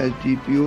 SDPO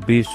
20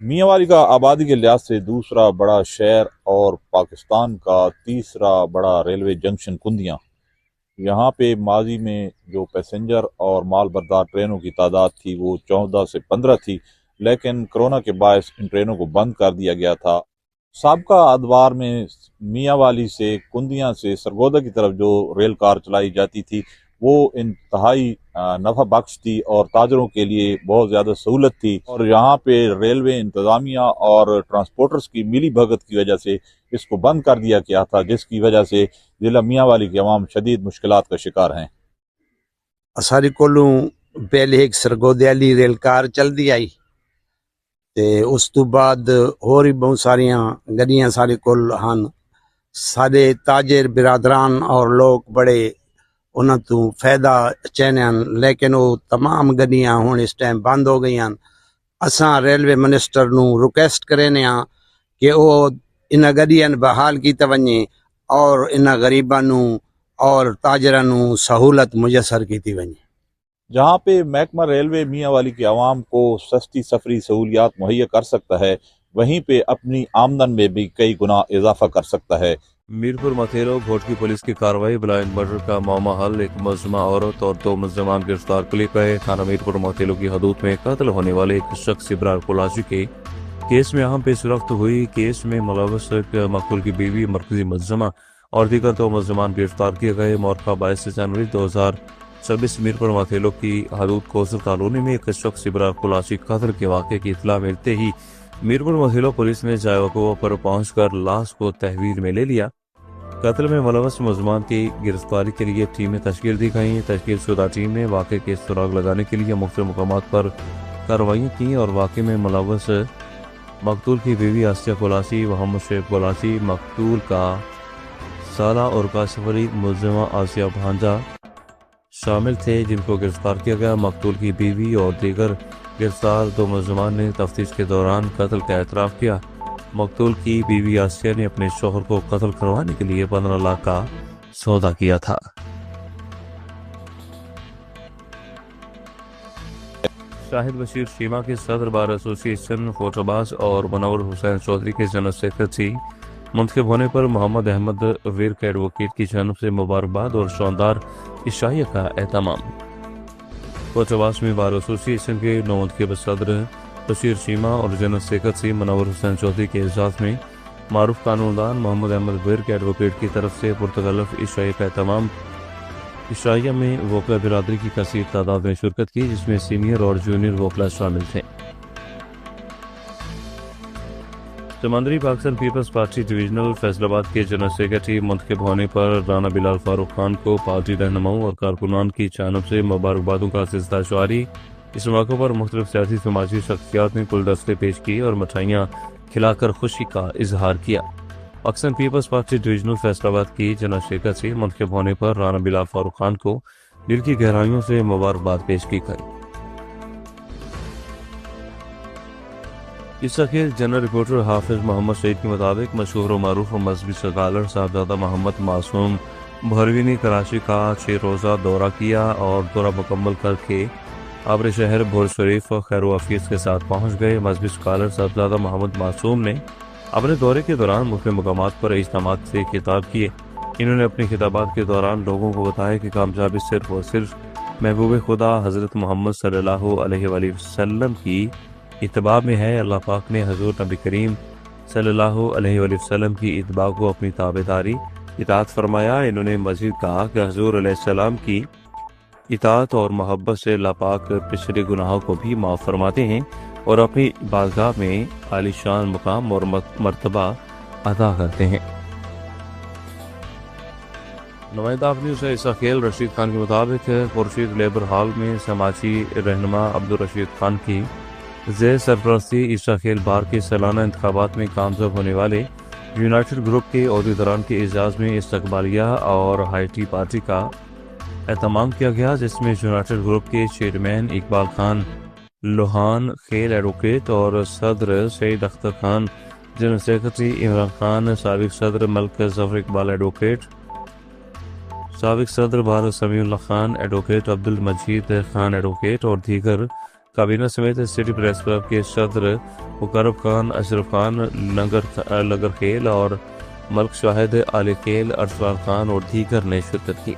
میاں والی کا آبادی کے لحاظ سے دوسرا بڑا شہر اور پاکستان کا تیسرا بڑا ریلوے جنکشن کندیاں. یہاں پہ ماضی میں جو پیسنجر اور مال بردار ٹرینوں کی تعداد تھی وہ 14 سے 15 تھی، لیکن کرونا کے باعث ان ٹرینوں کو بند کر دیا گیا تھا. سابقہ ادوار میں میاں والی سے کندیاں سے سرگودا کی طرف جو ریل کار چلائی جاتی تھی وہ انتہائی نفع بخش تھی اور تاجروں کے لیے بہت زیادہ سہولت تھی، اور یہاں پہ ریلوے انتظامیہ اور ٹرانسپورٹرز کی ملی بھگت کی وجہ سے اس کو بند کر دیا گیا تھا، جس کی وجہ سے ضلع میاں والی کے عوام شدید مشکلات کا شکار ہیں. سارے کولوں پہلے ایک سرگودے والی ریل کار چل دی آئی تے اس تو بعد اور بھی بہت ساریاں گڈیاں سارے کول ہن. سارے تاجر برادران اور لوگ بڑے انہاں تو فائدہ چاہنے ہیں، لیکن وہ تمام گڈیاں ہن اس ٹائم بند ہو گئی ہیں. اساں ریلوے منسٹر نو ریکویسٹ کرینے ہاں کہ وہ انہاں گڈیاں بحال کیتا ونجے اور انہاں غریباں نو اور تاجراں نو سہولت میسر کیتی ونجے. جہاں پہ محکمہ ریلوے میاں والی کے عوام کو سستی سفری سہولیات مہیا کر سکتا ہے، وہیں پہ اپنی آمدن میں بھی کئی گنا اضافہ کر سکتا ہے. میرپور متھیرو گھوٹکی پولیس کی کارروائی بلائنڈ مرڈر کا معمہ حل، ایک ملزمہ عورت اور 2 ملزمان گرفتار کر لیے گئے. تھانہ میرپور متھیرو کی حدود میں قتل ہونے والے ایک شخص ابرار کلاشی کے کیس میں اہم پیش رفت ہوئی. کیس میں ملوث مقتول کی بیوی، مرکزی ملزمہ اور دیگر 2 ملزمان گرفتار کیے گئے. مورخہ 22 جنوری 2026 میرپور متھیرو کی حدود کوسل کالونی میں ایک شخص ابرار کلاشی قتل کے واقعے کی اطلاع ملتے ہی میرپور متھیرو پولیس نے جائے وقوع پر پہنچ کر لاش کو تحویل میں لے لیا. قتل میں ملوث ملزمان کی گرفتاری کے لیے ٹیمیں تشکیل دی گئیں. تشکیل شدہ ٹیم نے واقعے کے سراغ لگانے کے لیے مختلف مقامات پر کارروائیاں کی اور واقعے میں ملوث مقتول کی بیوی آسیہ کلاشی، محمد شعیب کلاشی، مقتول کا سالہ اور کاشف علی ملزمہ آسیہ بھانجا شامل تھے، جن کو گرفتار کیا گیا. مقتول کی بیوی اور دیگر گرفتار 2 ملزمان نے تفتیش کے دوران قتل کا اعتراف کیا. مقتول کی بیوی آسیہ نے اپنے شوہر کو قتل کروانے کے لیے 15 لاکھ کا سودا کیا تھا. شاہد بشیر شیما کے صدر بار ایسوسی ایشن فوٹو باز اور منور حسین چودھری کے جنرل سیکرٹری منتخب ہونے پر محمد احمد ورک ایڈوکیٹ کی جانب سے مبارکباد اور شاندار عشائیہ کا اہتمام. فوٹو باز میں بار ایسوسی ایشن کے نومنتخب صدر بشیر شیما اور جنرل سیکرٹری منور حسین چودھری کے اعزاز میں معروف قانون محمد احمد ورک ایڈوکیٹ کی طرف سے پرتکلف عشائیہ کا اہتمام. عشائیہ میں وکلا برادری کی کثیر تعداد میں شرکت کی، جس میں سینئر اور جونیئر وکلا شامل تھے. سمندری پاکستان پیپلز پارٹی ڈویژنل فیصل آباد کے جنرل سیکرٹری منتخب ہونے پر رانا بلال فاروق خان کو پارٹی رہنماؤں اور کارکنان کی جانب سے مبارکبادوں کا سلسلہ جاری. اس موقع پر مختلف سیاسی سماجی شخصیات نے گلدستے پیش کیے اور مٹھائیاں کھلا کر خوشی کا اظہار کیا. پاکستان پیپلز پارٹی ڈویژنل فیصل آباد کی جنرل سیکرٹری منتخب ہونے پر رانا بلال فاروق خان کو دل کی گہرائیوں سے مبارکباد پیش کی گئی. اس اخیر جنرل رپورٹر حافظ محمد سعید کے مطابق مشہور و معروف مذہبی اسکالر صاحبزادہ محمد معصوم بھروی نے کراچی کا 6 روزہ دورہ کیا اور دورہ مکمل کر کے آبر شہر بھور شریف خیر و عافیت کے ساتھ پہنچ گئے. مذہبی اسکالر صاحبزادہ محمد معصوم نے اپنے دورے کے دوران مختلف مقامات پر اجتماعات سے خطاب کیے. انہوں نے اپنی خطابات کے دوران لوگوں کو بتایا کہ کامیابی صرف اور صرف محبوب خدا حضرت محمد صلی اللہ علیہ وآلہ وسلم کی اتباع میں ہے. اللہ پاک نے حضور نبی کریم صلی اللہ علیہ وآلہ وسلم کی اتباع کو اپنی تابعداری اطاعت فرمایا. انہوں نے مزید کہا کہ حضور علیہ السلام کی اطاعت اور محبت سے اللہ پاک پچھلے گناہوں کو بھی معاف فرماتے ہیں اور اپنی بارگاہ میں عالی شان مقام اور مرتبہ عطا کرتے ہیں. نمائندہ آپ نیوز سے عیسیٰ خیل رشید خان کے مطابق خورشید لیبر ہال میں سماجی رہنما عبدالرشید خان کی زیر سرپرستی عیسیٰ خیل بار کے سالانہ انتخابات میں کامیاب ہونے والے یونائٹڈ گروپ کے عہدیداران کے اعزاز میں استقبالیہ اور ہائی ٹی پارٹی کا اہتمام کیا گیا، جس میں یونائٹڈ گروپ کے چیئرمین اقبال خان لوہان خیل ایڈوکیٹ اور صدر سعید اختر خان، جنرل سیکرٹری عمران خان، سابق صدر ملک ظفر اقبال ایڈوکیٹ، سابق صدر بھارت سمیع اللہ خان ایڈوکیٹ، عبد المجید خان ایڈوکیٹ اور دیگر کابینہ سمیت سٹی پریس کلب کے صدر مقرب خان، اشرف خان لنگر خیل اور ملک شاہد علی خیل، ارسلان خان اور دیگر نے شرکت کی۔